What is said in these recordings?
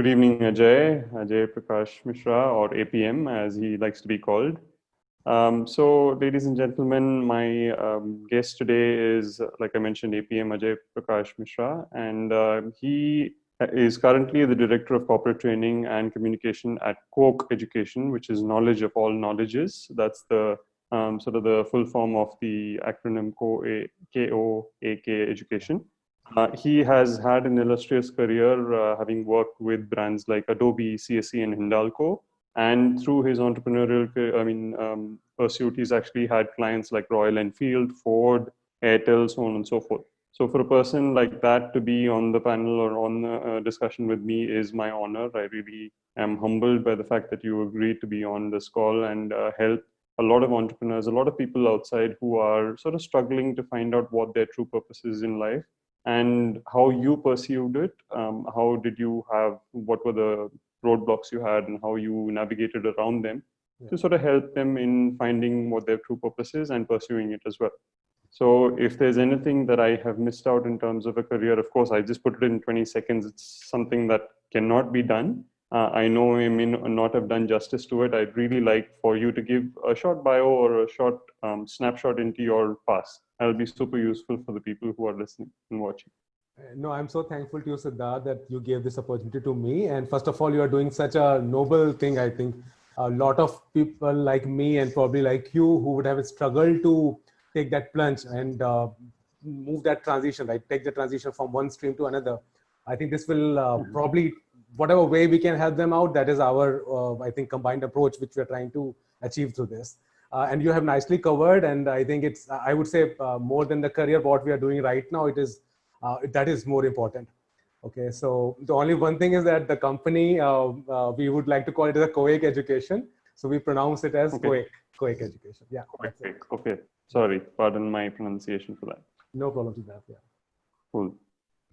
Good evening, Ajay Prakash Mishra, or APM, as he likes to be called. Ladies and gentlemen, my guest today is, like I mentioned, APM Ajay Prakash Mishra, and he is currently the Director of Corporate Training and Communication at KOAK Education, which is Knowledge of All Knowledges. That's the sort of the full form of the acronym KOAK Education. He has had an illustrious career, having worked with brands like Adobe, CSE, and Hindalco. And through his entrepreneurial, pursuit, he's actually had clients like Royal Enfield, Ford, AirTel, so on and so forth. So for a person like that to be on the panel or on the discussion with me is my honor. I really am humbled by the fact that you agreed to be on this call and help a lot of entrepreneurs, a lot of people outside who are sort of struggling to find out what their true purpose is in life and how you pursued it. How did you have, what were the roadblocks you had and how you navigated around them to sort of help them in finding what their true purpose is and pursuing it as well. So if there's anything that I have missed out in terms of a career, of course, I just put it in 20 seconds. It's something that cannot be done. I know I may not have done justice to it. I'd really like for you to give a short bio or a short snapshot into your past. That'll be super useful for the people who are listening and watching. No, I'm so thankful to you, Siddharth, that you gave this opportunity to me. And first of all, you are doing such a noble thing. I think a lot of people like me and probably like you who would have struggled to take that plunge and move that transition, right? Take the transition from one stream to another. I think this will probably, whatever way we can help them out, that is our, I think, combined approach, which we're trying to achieve through this. And you have nicely covered. And I think it's, I would say more than the career, what we are doing right now, it is, that is more important. Okay, so the only one thing is that the company, we would like to call it as a KOAK Education. So we pronounce it as KOAK Education. Yeah. Okay. Sorry, pardon my pronunciation for that. No problem with that, yeah. Cool.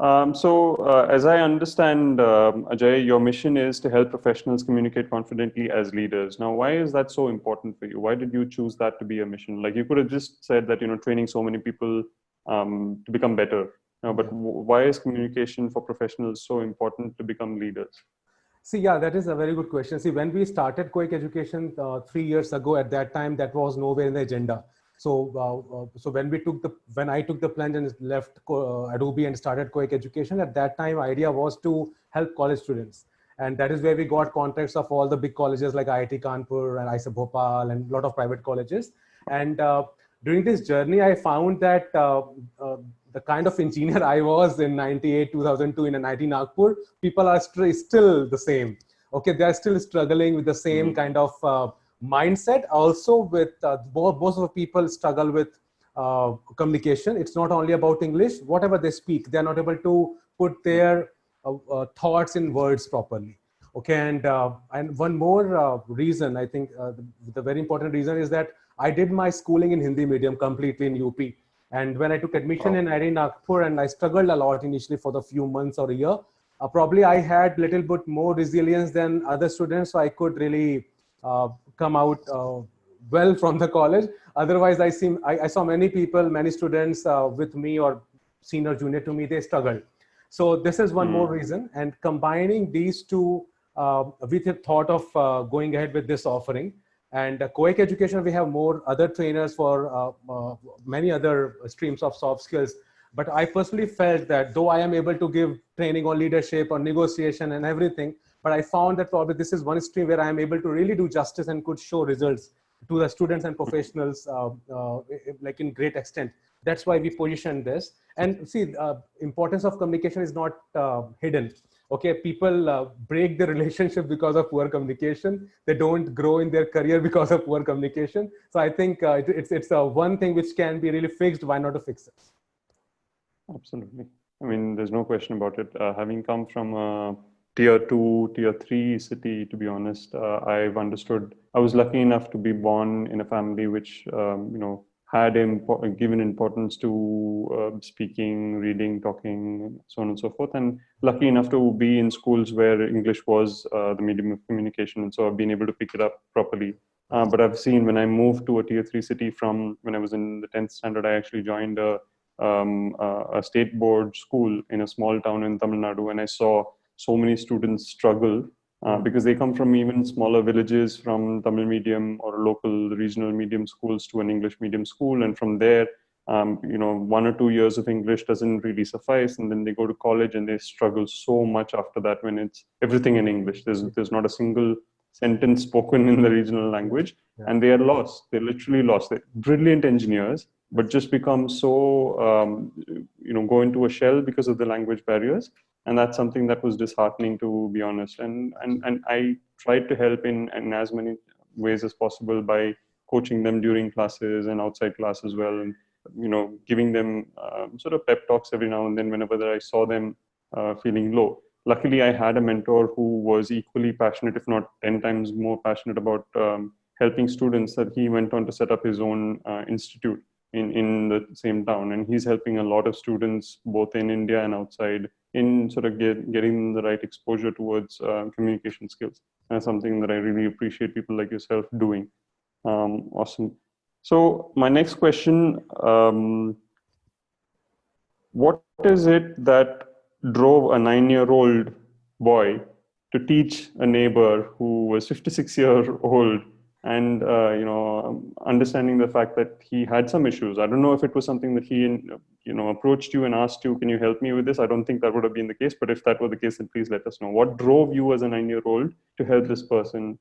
As I understand, Ajay, your mission is to help professionals communicate confidently as leaders. Now, why is that so important for you? Why did you choose that to be a mission? Like you could have just said that, training so many people to become better. But why is communication for professionals so important to become leaders? See, yeah, that is a very good question. See, when we started KOAK Education 3 years ago, at that time, that was nowhere in the agenda. So, when I took the plunge and left Adobe and started KOAK Education, at that time, idea was to help college students. And that is where we got contacts of all the big colleges like IIT Kanpur and IISER Bhopal and a lot of private colleges. And during this journey, I found that the kind of engineer I was in 98, 2002 in IIT Nagpur, people are still the same. Okay, they are still struggling with the same kind of mindset. Also with most of the people struggle with communication. It's not only about English. Whatever they speak, they're not able to put their thoughts in words properly. Okay, and one more reason, I think the very important reason is that I did my schooling in Hindi medium completely in UP. And when I took admission in IIT Nagpur, and I struggled a lot initially for the few months or a year, probably I had a little bit more resilience than other students, so I could really come out well from the college. Otherwise, I saw many people, many students with me or senior, junior to me, they struggled. So this is one more reason. And combining these two with the thought of going ahead with this offering. And KOAK Education, we have more other trainers for many other streams of soft skills. But I personally felt that though I am able to give training on leadership, on negotiation and everything, but I found that probably this is one stream where I am able to really do justice and could show results to the students and professionals like in great extent. That's why we positioned this. And see, importance of communication is not hidden. Okay, people break their relationship because of poor communication. They don't grow in their career because of poor communication. So I think it's one thing which can be really fixed. Why not to fix it? Absolutely. I mean, there's no question about it. Having come from a tier 2, tier 3 city, to be honest, I've understood. I was lucky enough to be born in a family which, had given importance to speaking, reading, talking, so on and so forth. And lucky enough to be in schools where English was the medium of communication. And so I've been able to pick it up properly. But I've seen when I moved to a tier 3 city from when I was in the 10th standard, I actually joined a state board school in a small town in Tamil Nadu. And I saw so many students struggle because they come from even smaller villages, from Tamil medium or local regional medium schools to an English medium school. And from there, 1 or 2 years of English doesn't really suffice. And then they go to college and they struggle so much after that when it's everything in English. There's not a single sentence spoken in the regional language, and they are lost. They're literally lost. They're brilliant engineers, but just become so, go into a shell because of the language barriers. And that's something that was disheartening, to be honest. And I tried to help in as many ways as possible by coaching them during classes and outside class as well, and giving them sort of pep talks every now and then whenever I saw them feeling low. Luckily, I had a mentor who was equally passionate, if not 10 times more passionate about helping students, that he went on to set up his own institute in the same town. And he's helping a lot of students, both in India and outside, in sort of getting the right exposure towards communication skills. And that's something that I really appreciate people like yourself doing. Awesome. So my next question, what is it that drove a 9-year-old boy to teach a neighbor who was 56 years old, and understanding the fact that he had some issues? I don't know if it was something that he approached you and asked you, can you help me with this? I don't think that would have been the case, but if that were the case, then please let us know. What drove you as a 9-year-old to help this person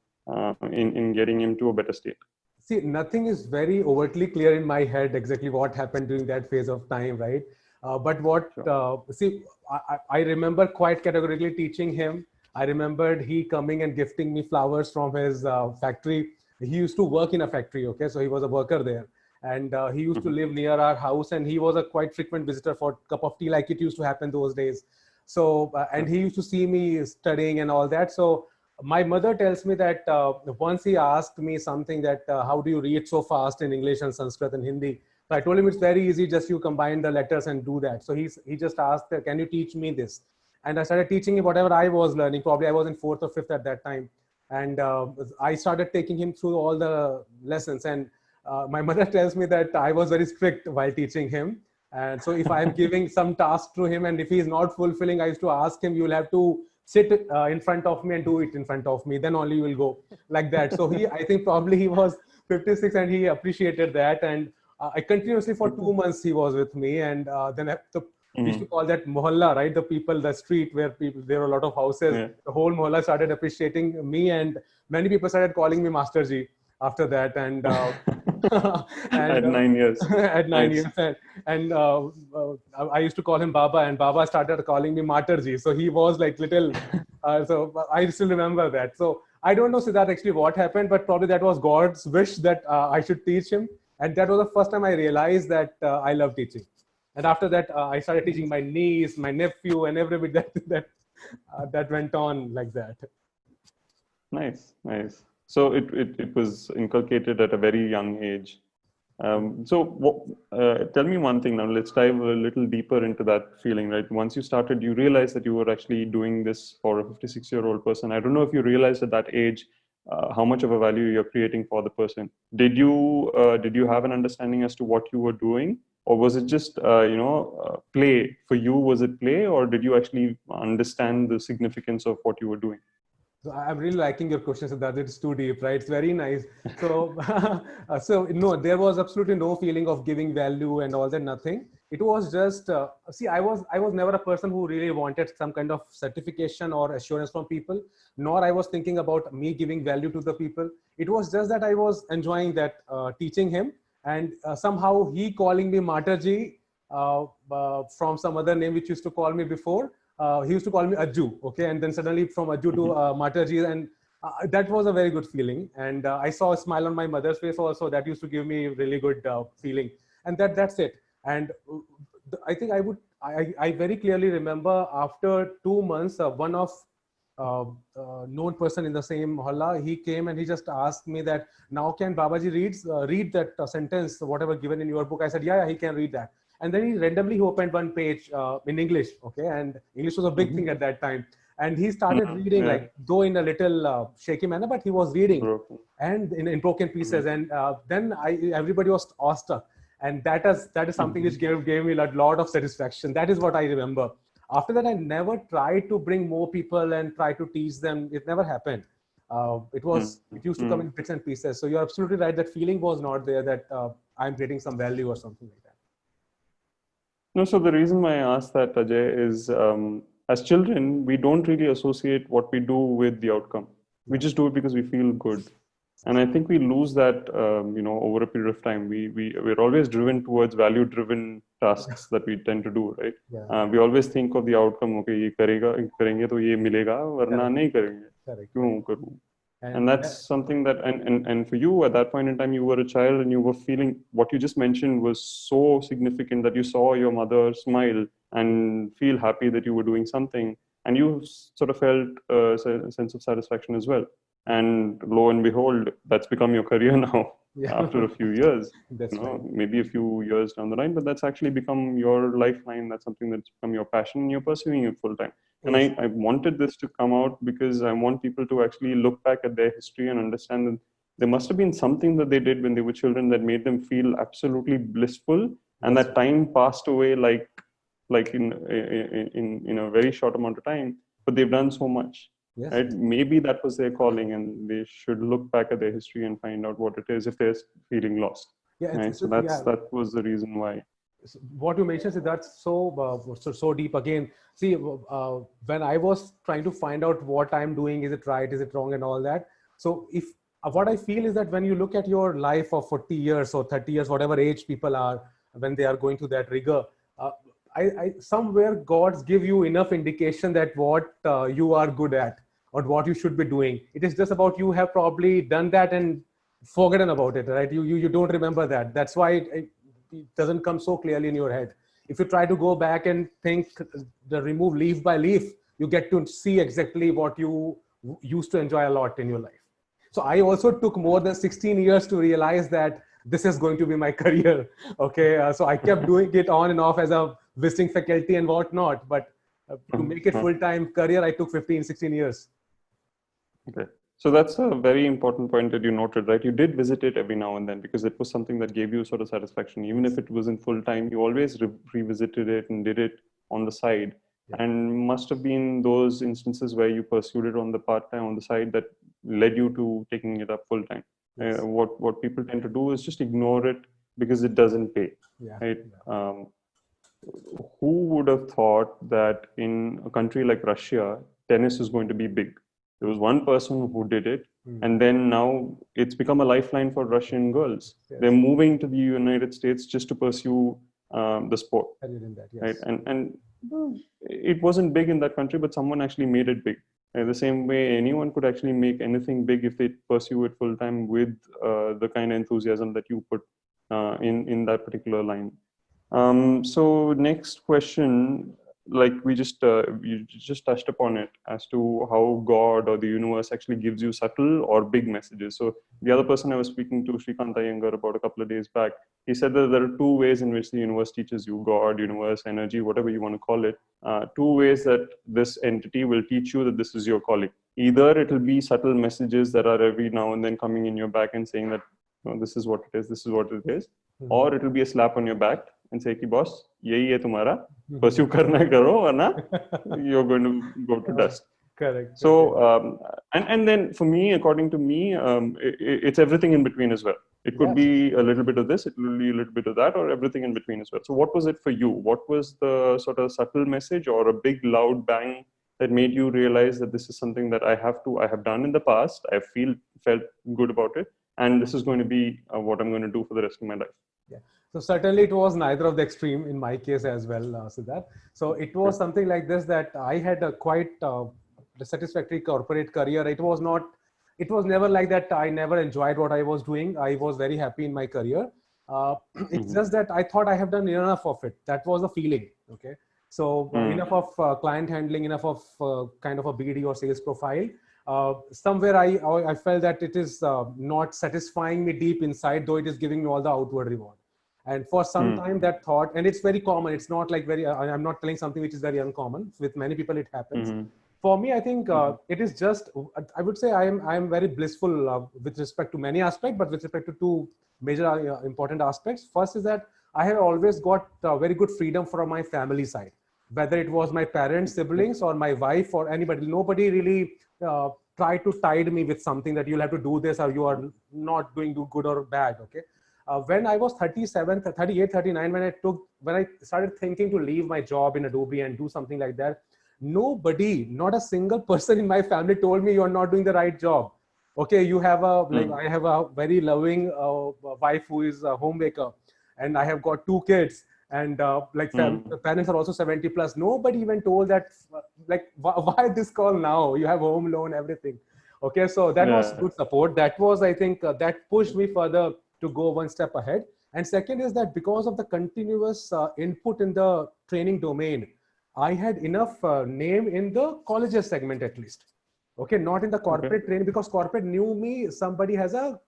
in getting him to a better state? See, nothing is very overtly clear in my head exactly what happened during that phase of time, right? But what, sure. I remember quite categorically teaching him. I remembered he coming and gifting me flowers from his factory. He used to work in a factory, okay? So he was a worker there. And he used to live near our house, and he was a quite frequent visitor for a cup of tea, like it used to happen those days. So, and he used to see me studying and all that. So my mother tells me that once he asked me something that, how do you read so fast in English and Sanskrit and Hindi? So I told him it's very easy, just you combine the letters and do that. So he just asked, can you teach me this? And I started teaching him whatever I was learning. Probably I was in 4th or 5th at that time. And I started taking him through all the lessons. And my mother tells me that I was very strict while teaching him. And so if I'm giving some task to him and if he's not fulfilling, I used to ask him, you'll have to sit in front of me and do it in front of me, then only you will go, like that. So I think probably he was 56 and he appreciated that. And I continuously for 2 months he was with me. And then we used to call that mohalla, right? The people, the street where there were a lot of houses. Yeah. The whole mohalla started appreciating me, and many people started calling me Master Ji after that. And, at 9 years. At 9 years. And I used to call him Baba, and Baba started calling me Matarji. So he was like little, so I still remember that. So I don't know, Siddharth, actually what happened, but probably that was God's wish that I should teach him. And that was the first time I realized that I love teaching. And after that, I started teaching my niece, my nephew, and everybody that went on like that. Nice, nice. So it was inculcated at a very young age. So tell me one thing now. Let's dive a little deeper into that feeling, right? Once you started, you realized that you were actually doing this for a 56-year-old person. I don't know if you realized at that age how much of a value you're creating for the person. Did you have an understanding as to what you were doing, or was it just play for you? Was it play, or did you actually understand the significance of what you were doing? So I'm really liking your question, Siddharth. It's too deep, right? It's very nice. So, no, there was absolutely no feeling of giving value and all that, nothing. It was just, I was never a person who really wanted some kind of certification or assurance from people, nor I was thinking about me giving value to the people. It was just that I was enjoying that teaching him, and somehow he calling me Mataji from some other name which used to call me before. He used to call me Ajju, okay? And then suddenly from Ajju to Mataji, and that was a very good feeling. And I saw a smile on my mother's face also. That used to give me really good feeling. And that's it. And I think I very clearly remember after 2 months, one of known person in the same mohalla, he came and he just asked me that, now can Babaji read that sentence, whatever given in your book? I said, yeah, he can read that. And then he randomly opened one page in English, okay? And English was a big thing at that time. And he started reading, like, though in a little shaky manner, but he was reading and in broken pieces. And then everybody was awestruck. And that is something which gave me a lot of satisfaction. That is what I remember. After that, I never tried to bring more people and try to teach them. It never happened. It used to come in bits and pieces. So you're absolutely right. That feeling was not there that I'm creating some value or something like that. No, so the reason why I asked that, Ajay, is as children, we don't really associate what we do with the outcome. We just do it because we feel good. And I think we lose that, over a period of time. We're always driven towards value-driven tasks that we tend to do, right? Yeah. We always think of the outcome. Okay, ये करेंगे तो ये मिलेगा, वरना नहीं करेंगे. Correct. क्यों करूँ? And And that's something that, and for you at that point in time, you were a child and you were feeling what you just mentioned was so significant that you saw your mother smile and feel happy that you were doing something. And you sort of felt a sense of satisfaction as well. And lo and behold, that's become your career now after a few years. That's right. Maybe a few years down the line, but that's actually become your lifeline. That's something that's become your passion, and you're pursuing it full time. And I wanted this to come out because I want people to actually look back at their history and understand that there must have been something that they did when they were children that made them feel absolutely blissful, and that time passed away like in a very short amount of time. But they've done so much. Yes. Right? Maybe that was their calling, and they should look back at their history and find out what it is if they're feeling lost. Yeah. Right? So that was the reason why. What you mentioned is that's so deep. Again, see, when I was trying to find out what I'm doing, is it right, is it wrong, and all that. So if what I feel is that when you look at your life of 40 years or 30 years, whatever age people are, when they are going through that rigor, I somewhere gods give you enough indication that what you are good at or what you should be doing. It is just about you have probably done that and forgotten about it, right? You don't remember that. That's why it doesn't come so clearly in your head. If you try to go back and think, remove leaf by leaf, you get to see exactly what you used to enjoy a lot in your life. So I also took more than 16 years to realize that this is going to be my career. Okay, so I kept doing it on and off as a visiting faculty and whatnot, but to make it full-time career, I took 15, 16 years. Okay. So that's a very important point that you noted, right? You did visit it every now and then because it was something that gave you sort of satisfaction. Even if it wasn't full time, you always revisited it and did it on the side. Yeah. And must have been those instances where you pursued it on the part time, on the side, that led you to taking it up full time. Yes. What people tend to do is just ignore it because it doesn't pay. Yeah. Right? Yeah. Who would have thought that in a country like Russia, tennis is going to be big? There was one person who did it, and then now it's become a lifeline for Russian girls. Yes. They're moving to the United States just to pursue the sport. That, yes. Right? And it wasn't big in that country, but someone actually made it big. The same way anyone could actually make anything big if they pursue it full time with the kind of enthusiasm that you put in that particular line. So next question, like you just touched upon it as to how God or the universe actually gives you subtle or big messages. So the other person I was speaking to, Shrikant Iyengar, about a couple of days back, he said that there are two ways in which the universe teaches you, God, universe, energy, whatever you want to call it. Two ways that this entity will teach you that this is your calling. Either it will be subtle messages that are every now and then coming in your back and saying that, this is what it is, this is what it is. Mm-hmm. Or it will be a slap on your back and say, ki boss, yahi hai tumhara, pursue karna hai karo, warna you're going to go to dust. Correct. So, and then for me, according to me, it's everything in between as well. It could be a little bit of this, it will be a little bit of that, or everything in between as well. So what was it for you? What was the sort of subtle message or a big loud bang that made you realize that this is something that I have done in the past, I felt good about it, and this is going to be what I'm going to do for the rest of my life? Yeah. So certainly it was neither of the extreme in my case as well, Siddharth. So it was something like this, that I had a quite satisfactory corporate career. It was never like that. I never enjoyed what I was doing. I was very happy in my career. It's just that I thought I have done enough of it. That was the feeling. Okay. So enough of client handling, enough of kind of a BD or sales profile. Somewhere I felt that it is not satisfying me deep inside, though it is giving me all the outward reward. And for some time that thought, and it's very common, it's not like I'm not telling something which is very uncommon. With many people it happens. For me, I think it is just, I would say I am very blissful with respect to many aspects, but with respect to two major important aspects. First is that I have always got very good freedom from my family side. whether it was my parents, siblings, or my wife, or anybody. Nobody really tried to tide me with something that you'll have to do this or you are not doing good or bad. Okay. When I was 37, 38, 39, when I started thinking to leave my job in Adobe and do something like that, nobody, not a single person in my family told me you're not doing the right job. Okay, you have a, like, I have a very loving wife who is a homemaker, and I have got 2 kids, and parents are also 70 plus. Nobody even told that, like, why this call now? You have home loan, everything. Okay, so that was good support. That was, I think, that pushed me further to go one step ahead. And second is that because of the continuous input in the training domain, I had enough name in the colleges segment at least. Okay, not in the corporate training, because corporate knew me. Somebody has a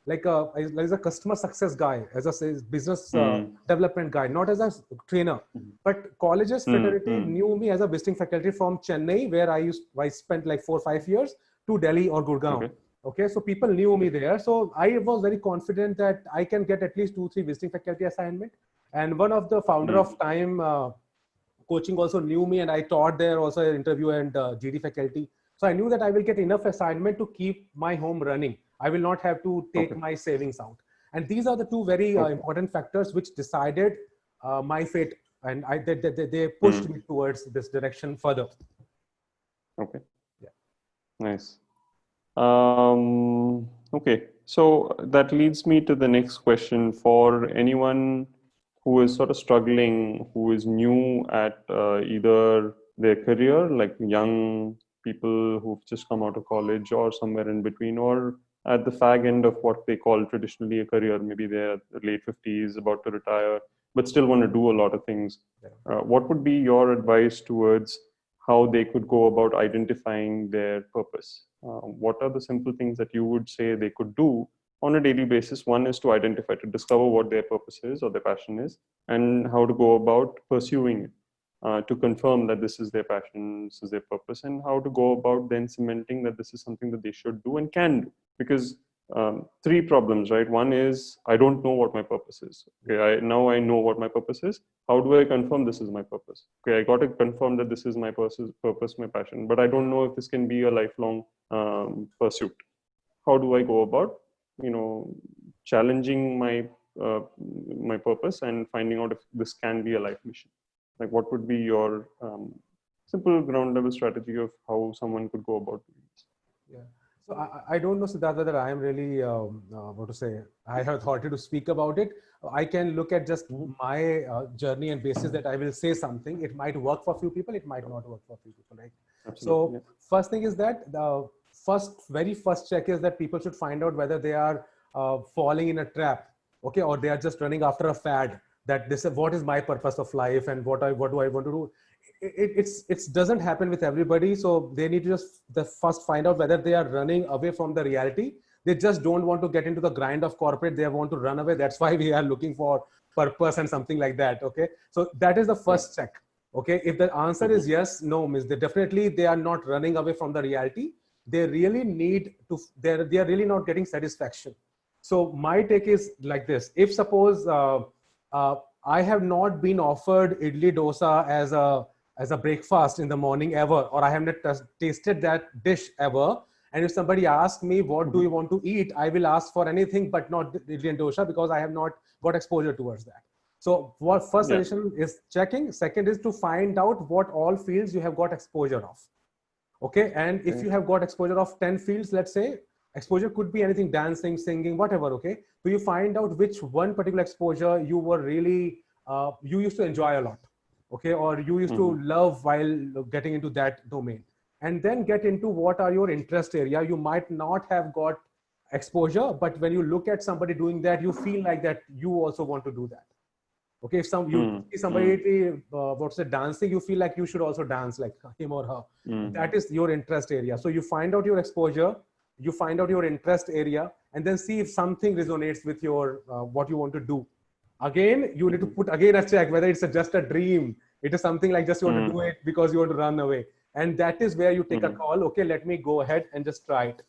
as a customer success guy, as a business development guy, not as a trainer. But colleges fraternity knew me as a visiting faculty from Chennai, where I spent like 4 or 5 years, to Delhi or Gurgaon. Okay, so people knew me there. So I was very confident that I can get at least 2-3 visiting faculty assignment. And one of the founder of Time Coaching also knew me, and I taught there also an interview and GD faculty. So I knew that I will get enough assignment to keep my home running. I will not have to take my savings out. And these are the two very important factors which decided my fate. And they pushed me towards this direction further. Okay. Yeah. Nice. Okay. So that leads me to the next question. For anyone who is sort of struggling, who is new at either their career, like young people who've just come out of college or somewhere in between, or at the fag end of what they call traditionally a career, maybe they're late 50s, about to retire, but still want to do a lot of things. What would be your advice towards how they could go about identifying their purpose? What are the simple things that you would say they could do on a daily basis? One is to identify, to discover what their purpose is or their passion is, and how to go about pursuing it. To confirm that this is their passion, this is their purpose, and how to go about then cementing that this is something that they should do and can do. Because 3 problems, right? One is, I don't know what my purpose is. Okay, now I know what my purpose is. How do I confirm this is my purpose? Okay, I got to confirm that this is my purpose, my passion, but I don't know if this can be a lifelong pursuit. How do I go about, challenging my purpose and finding out if this can be a life mission? Like, what would be your simple ground level strategy of how someone could go about doing this? Yeah. So I don't know, Siddharth, whether I am really, what to say, I have authority to speak about it. I can look at just my journey and basis that I will say something. It might work for a few people, it might not work for a few people, right? Absolutely. So first thing is that the very first check is that people should find out whether they are falling in a trap, okay, or they are just running after a fad. That this is what is my purpose of life and what do I want to do. It doesn't happen with everybody. So they need to just first find out whether they are running away from the reality. They just don't want to get into the grind of corporate. They want to run away. That's why we are looking for purpose and something like that. Okay. So that is the first check. Okay. If the answer is yes, no, means they are not running away from the reality. They really need to, they are really not getting satisfaction. So my take is like this. If suppose, I have not been offered idli dosa as a breakfast in the morning ever, or I have not tasted that dish ever. And if somebody asks me, what do you want to eat? I will ask for anything, but not idli and dosa, because I have not got exposure towards that. So what first suggestion is checking. Second is to find out what all fields you have got exposure of. Okay. And if you have got exposure of 10 fields, let's say, exposure could be anything, dancing, singing, whatever. Okay. So you find out which one particular exposure you were really, you used to enjoy a lot. Okay. Or you used to love while getting into that domain, and then get into what are your interest area. You might not have got exposure, but when you look at somebody doing that, you feel like that you also want to do that. Okay. If you see somebody, what's it, dancing, you feel like you should also dance like him or her. That is your interest area. So you find out your exposure, you find out your interest area, and then see if something resonates with your what you want to do. Again, you need to put again a check whether it's just a dream. It is something like just you want to do it because you want to run away. And that is where you take a call. Okay, let me go ahead and just try it.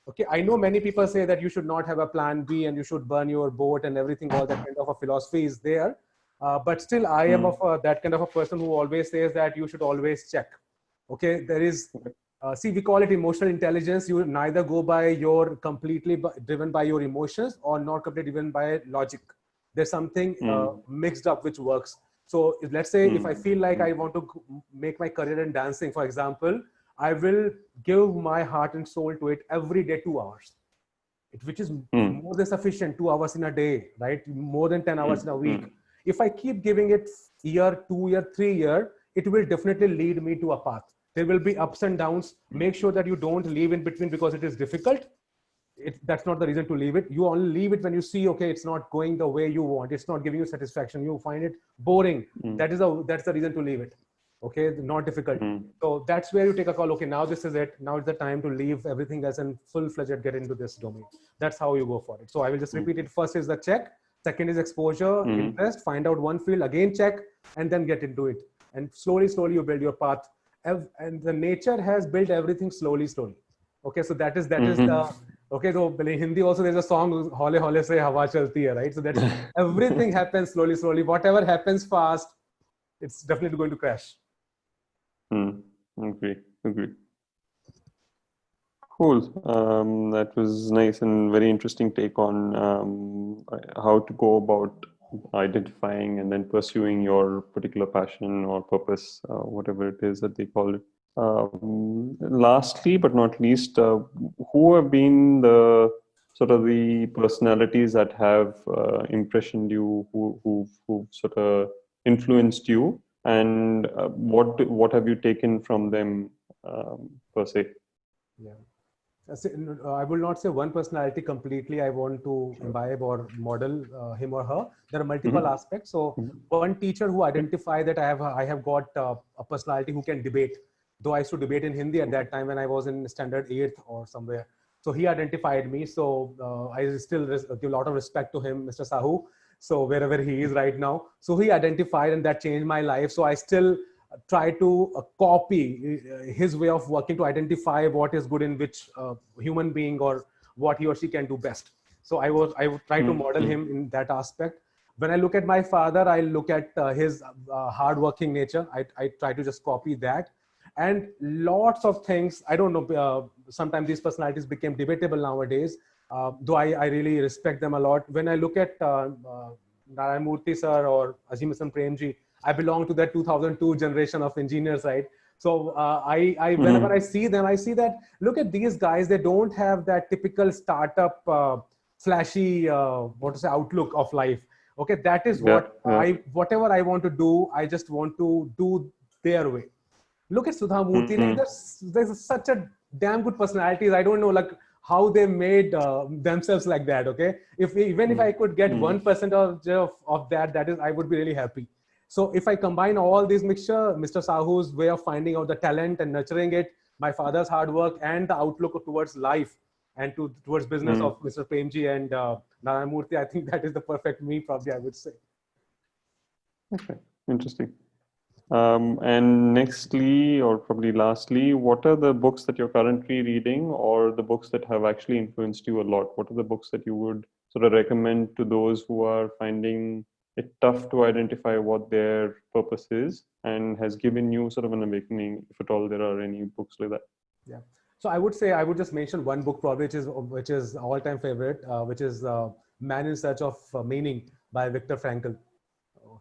Okay, I know many people say that you should not have a plan B and you should burn your boat and everything. All that kind of a philosophy is there. But still, I am of that kind of a person who always says that you should always check. Okay, there is, see, we call it emotional intelligence. You neither go by your completely driven by your emotions or not completely driven by logic. There's something mixed up which works. So let's say if I feel like I want to make my career in dancing, for example, I will give my heart and soul to it every day, 2 hours. Which is more than sufficient, 2 hours in a day, right? More than 10 hours in a week. If I keep giving it year, 2 year, 3 year, it will definitely lead me to a path. There will be ups and downs. Make sure that you don't leave in between because it is difficult. That's not the reason to leave it. You only leave it when you see, okay, it's not going the way you want. It's not giving you satisfaction. You find it boring. That's the reason to leave it. Okay, not difficult. So that's where you take a call. Okay, now this is it. Now it's the time to leave everything else and full-fledged get into this domain. That's how you go for it. So I will just repeat it. First is the check. Second is exposure, interest. Find out one field, again check, and then get into it. And slowly you build your path. And the nature has built everything slowly. Okay, so that is the. Okay, so in Hindi also there's a song "Hole Hole Se Hawa Chalti Hai," right? So that's everything happens slowly. Whatever happens fast, it's definitely going to crash. Agree. Cool. That was nice and very interesting take on how to go about identifying and then pursuing your particular passion or purpose, whatever it is that they call it. Lastly, but not least, who have been the sort of the personalities that have impressioned you, who sort of influenced you, and what have you taken from them per se? Yeah. I will not say one personality completely. I want to imbibe or model him or her. There are multiple aspects. So one teacher who identified that I have got a personality who can debate. Though I used to debate in Hindi at that time when I was in standard 8th or somewhere. So he identified me. So I still give a lot of respect to him, Mr. Sahu. So wherever he is right now. So he identified and that changed my life. So I still try to copy his way of working to identify what is good in which human being or what he or she can do best. So I would try to model him in that aspect. When I look at my father, I look at his hardworking nature. I try to just copy that. And lots of things, I don't know, sometimes these personalities became debatable nowadays, though I really respect them a lot. When I look at Narayan Murthy sir or Azim Hassan Premji, I belong to that 2002 generation of engineers, right? So whenever I see them, I see that, look at these guys, they don't have that typical startup, flashy, outlook of life. Okay, that is whatever I want to do, I just want to do their way. Look at Sudha Murthy, like there's such a damn good personalities. I don't know like how they made themselves like that. Okay, even if I could get 1% of that is, I would be really happy. So if I combine all these mixture, Mr. Sahu's way of finding out the talent and nurturing it, my father's hard work and the outlook towards life and towards business of Mr. Premji and Narayan Murthy, I think that is the perfect me, probably I would say. Okay, interesting. And nextly, or probably lastly, what are the books that you're currently reading or the books that have actually influenced you a lot? What are the books that you would sort of recommend to those who are finding it tough to identify what their purpose is and has given you sort of an awakening, if at all there are any books like that? Yeah. So I would say, I would just mention one book probably, which is all-time favorite, which is Man in Search of Meaning by Viktor Frankl.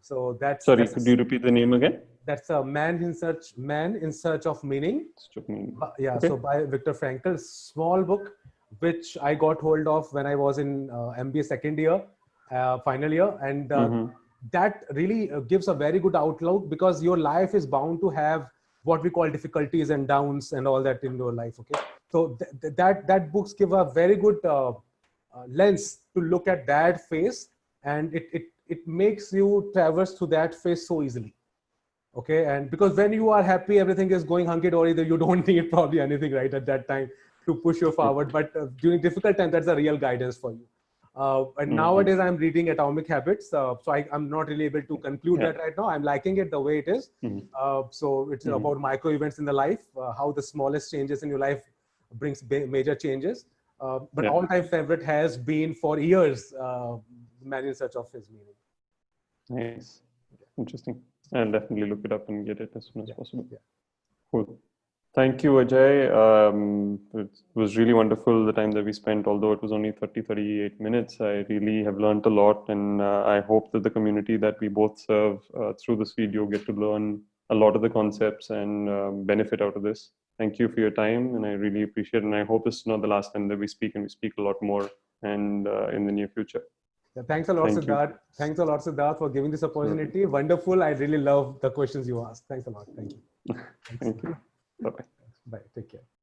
So Sorry, could you repeat the name again? That's a Man in Search of Meaning. Yeah. Okay. So by Viktor Frankl, small book, which I got hold of when I was in MBA second year, final year. And that really gives a very good outlook, because your life is bound to have what we call difficulties and downs and all that in your life. Okay. So that books give a very good lens to look at that phase, and it makes you traverse through that phase so easily. Okay. And because when you are happy, everything is going hunky-dory, you don't need probably anything right at that time to push you forward. But during difficult times, that's a real guidance for you. And nowadays I'm reading Atomic Habits. So I'm not really able to conclude that right now. I'm liking it the way it is. So it's about micro events in the life, how the smallest changes in your life brings major changes. But all-time favorite has been for years, Man in Search of His Meaning. Nice. Interesting. I'll definitely look it up and get it as soon as possible. Yeah. Cool. Thank you, Ajay. It was really wonderful the time that we spent, although it was only 38 minutes. I really have learned a lot, and I hope that the community that we both serve through this video get to learn a lot of the concepts and benefit out of this. Thank you for your time, and I really appreciate it. And I hope this is not the last time that we speak, and we speak a lot more and in the near future. Yeah, thanks a lot, Thank you. Siddharth. Thanks a lot, Siddharth, for giving this opportunity. Wonderful. I really love the questions you asked. Thanks a lot. Thank you. Thank you. Bye-bye. Bye. Take care.